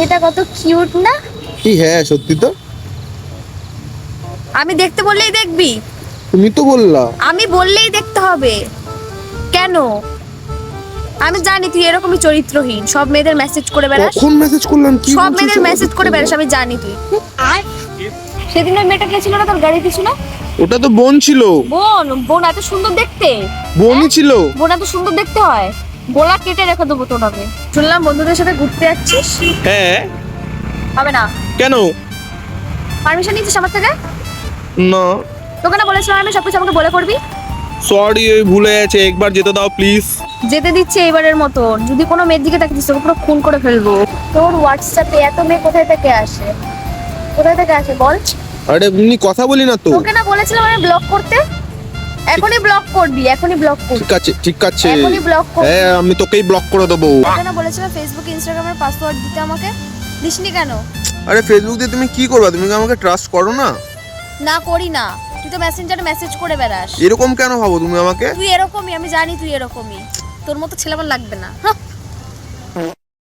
মেয়েটা কত কিউট না? কি হ্যাঁ সত্যি তো। আমি দেখতে বললেই দেখবি? তুমি তো বললা। আমি বললেই দেখতে হবে কেন? আমি জানি তুই এরকমই চরিত্রহীন, সব মেয়েদের মেসেজ করে বেড়াস। কখন মেসেজ করলাম? কি সব বলছিস মেয়েদের এসব? মেসেজ করে বেড়াস, আমি জানি তুই। সেদিন ওই মেয়েটা কে ছিল না তোর গাড়িতে ছিল? ওটা তো বোন ছিল। বোন? বোন এত সুন্দর দেখতে? বোনই ছিল। বোন এত সুন্দর দেখতে হয়? গোলা কেটে রেখে দেবো তোর আমি। শুনলাম বন্ধুদের সাথে ঘুরতে যাচ্ছিস। হ্যাঁ। হবে না? কেন? পারমিশন নিয়েছিস আমার থেকে? না। তোকে না বলেছিলাম আমি সবকিছু আমাকে বলে করবি? সরি, ওই ভুলে গেছে, একবার যেতে দাও প্লিজ। যেতে দিচ্ছে এবারের মতন। যদি কোনো মেয়ের দিকে তাকিয়ে তোকে পুরো খুন করে ফেলবো। তোর হোয়াটসঅ্যাপে এত মেয়ে কোথায় থেকে আসে? কোথায় থেকে আসে বল? আরে এমনি কথা বলি না তো। তোকে না বলেছিলাম আমি ব্লক করতে? এখনই ব্লক করবি, এখনই ব্লক করবি। ঠিক আছে ঠিক আছে। এখনই ব্লক করবি। হ্যাঁ আমি তোকেই ব্লক করে দেবো। তোকে না বলেছিলাম ফেসবুক ইনস্টাগ্রামের পাসওয়ার্ড দিতে আমাকে? দিসনি কেন? আরে ফেসবুক দিয়ে তুমি কি করবা? তুমি কি আমাকে ট্রাস্ট করো না? না করি না। তুই তো মেসেঞ্জারে মেসেজ করে বেড়াস। এরকম কেন ভাবো তুমি আমাকে? তুই এরকমই, আমি জানি তুই এরকমই। তোর মতো ছেলে আমার লাগবে না।